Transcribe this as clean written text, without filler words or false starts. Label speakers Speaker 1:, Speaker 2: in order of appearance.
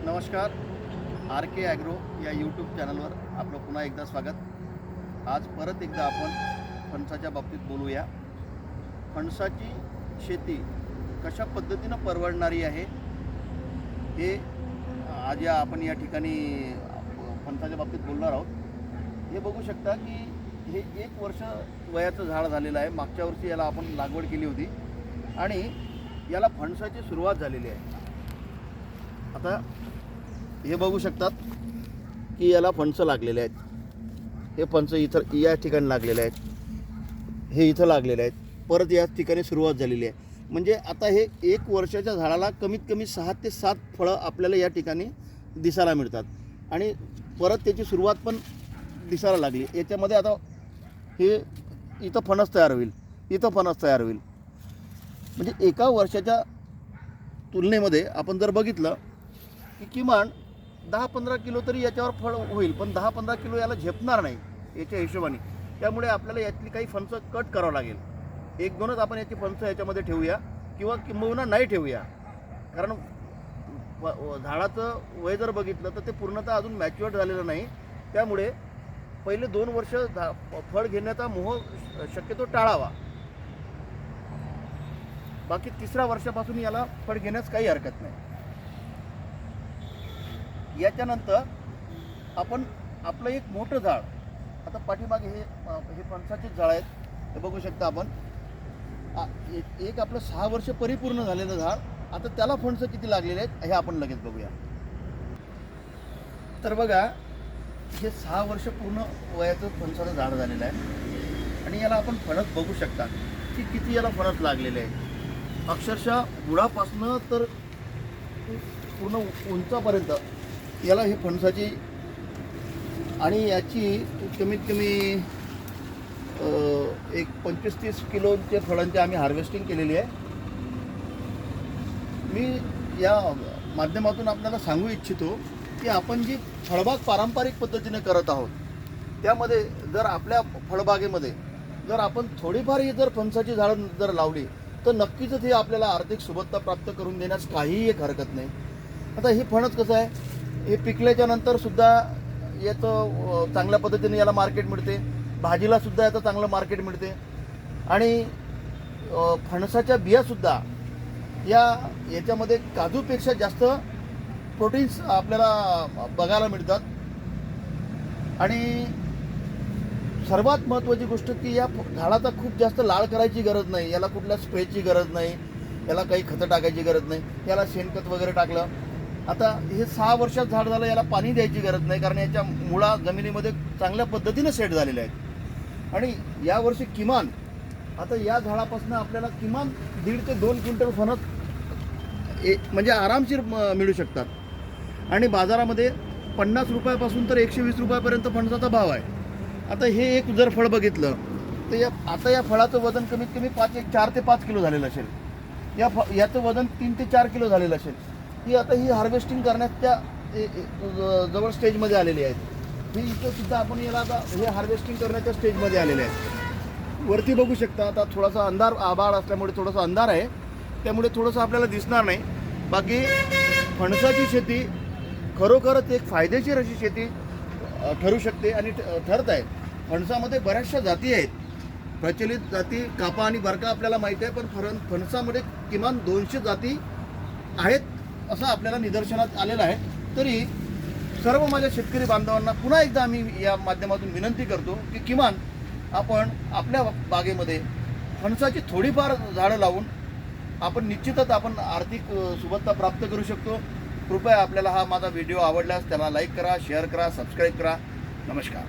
Speaker 1: नमस्कार. आर के ॲग्रो या यूट्यूब चॅनलवर आपलं पुन्हा एकदा स्वागत. आज परत एकदा आपण फणसाच्या बाबतीत बोलूया. फणसाची शेती कशा पद्धतीनं परवडणारी आहे हे आज आपण या ठिकाणी फणसाच्या बाबतीत बोलणार आहोत. हे बघू शकता की हे 1 वर्ष वयाचं झाड झालेलं आहे. मागच्या वर्षी याला आपण लागवड केली होती आणि याला फणसाची सुरुवात झालेली आहे. आता हे बघू शकतात की याला फणसं लागलेले आहेत. हे फणसं इथं या ठिकाणी लागलेले आहेत, हे इथं लागलेले आहेत. परत या ठिकाणी सुरुवात झालेली आहे. म्हणजे आता हे 1 वर्षाच्या झाडाला कमीत कमी 6 ते 7 फळं आपल्याला या ठिकाणी दिसायला मिळतात आणि परत त्याची सुरुवात पण दिसायला लागली. याच्यामध्ये आता हे इथं फणस तयार होईल, इथं फणस तयार होईल. म्हणजे एका वर्षाच्या तुलनेमध्ये आपण जर बघितलं की किमान 10-15 किलो तरी याच्यावर फळ होईल, पण 10-15 किलो याला झेपणार नाही याच्या हिशोबाने. त्यामुळे आपल्याला यातली काही फणसं कट करावं लागेल. 1-2च आपण याची फणसं याच्यामध्ये ठेवूया किंवा किंबहुना नाही ठेवूया. कारण झाडाचं वय जर बघितलं तर ते पूर्णतः अजून मॅच्युअर्ड झालेलं नाही. त्यामुळे पहिले 2 वर्ष फळ घेण्याचा मोह शक्यतो टाळावा. बाकी 3ऱ्या वर्षापासून याला फळ घेण्यास काही हरकत नाही. याच्यानंतर आपण आपलं एक मोठं झाड, आता पाठीमागे हे फणसाचे झाड आहेत, हे बघू शकता आपण. एक आपलं 6 वर्ष परिपूर्ण झालेलं झाड, आता त्याला फणसं किती लागलेले आहेत हे आपण लगेच बघूया. तर बघा, हे 6 वर्ष पूर्ण वयाचं फणसाचं झाड झालेलं आहे आणि याला आपण फणस बघू शकता की किती याला फणस लागलेले आहे. अक्षरशः बुडापासनं तर पूर्ण उंचापर्यंत याला हे फणसाची, आणि याची कमीत कमी एक 25-30 किलोचे फळांची आम्ही हार्वेस्टिंग केलेली आहे. मी या माध्यमातून आपल्याला सांगू इच्छितो की आपण जी फळबाग पारंपरिक पद्धतीने करत आहोत त्यामध्ये जर आपल्या फळबागेमध्ये जर आपण थोडीफार ही जर फणसाची झाडं जर लावली तर नक्कीच हे आपल्याला आर्थिक सुबत्ता प्राप्त करून देण्यास काहीही एक हरकत नाही. आता हे फणस कसं आहे, हे पिकल्याच्या नंतर सुद्धा याचं चांगल्या पद्धतीने याला मार्केट मिळते. भाजीला सुद्धा याचं चांगलं मार्केट मिळते आणि फणसाच्या बियासुद्धा याच्यामध्ये काजूपेक्षा जास्त प्रोटीन्स आपल्याला बघायला मिळतात. आणि सर्वात महत्त्वाची गोष्ट की या झाडाचा खूप जास्त लाळ करायची गरज नाही. याला कुठल्या स्प्रेची गरज नाही, याला काही खतं टाकायची गरज नाही. याला शेणखत वगैरे टाकलं. आता हे 6 वर्षात झाड झालं, याला पाणी द्यायची गरज नाही कारण याच्या मुळा जमिनीमध्ये चांगल्या पद्धतीने सेट झालेल्या आहेत. आणि यावर्षी किमान आता या झाडापासून आपल्याला किमान 1.5 ते 2 क्विंटल फणस म्हणजे आरामशीर मिळू शकतात. आणि बाजारामध्ये 50 रुपयापासून तर 120 रुपयापर्यंत फणसाचा भाव आहे. आता हे एक जर फळ बघितलं तर आता या फळाचं वजन कमीत कमी 4 ते 5 किलो झालेलं असेल. याचं वजन 3 ते 4 किलो झालेलं असेल. ही हार्वेस्टिंग करण्याच्या जवळ स्टेजमध्ये आलेली आहेत. ही इथं सुद्धा आपण याला आता हे हार्वेस्टिंग करण्याच्या स्टेजमध्ये आलेले आहेत. वरती बघू शकता, आता थोडासा अंधार, आभाळ असल्यामुळे थोडासा अंधार आहे, त्यामुळे थोडंसं आपल्याला दिसणार नाही. बाकी फणसाची शेती खरोखरच एक फायदेशीर अशी शेती ठरू शकते आणि ठरत आहे. फणसामध्ये बऱ्याचशा जाती आहेत. प्रचलित जाती कापा आणि बरका आपल्याला माहीत आहे, पण फणसामध्ये किमान 200 जाती आहेत असं आपल्याला निदर्शनात आलेलं आहे. तरी सर्व माझ्या शेतकरी बांधवांना पुन्हा एकदा आम्ही या माध्यमातून विनंती करतो की किमान आपण आपल्या बागेमध्ये फणसाची थोडीफार झाडं लावून आपण निश्चितच आपण आर्थिक सुबत्ता प्राप्त करू शकतो. कृपया आपल्याला हा माझा व्हिडिओ आवडल्यास त्याला लाईक करा, शेअर करा, सबस्क्राईब करा. नमस्कार.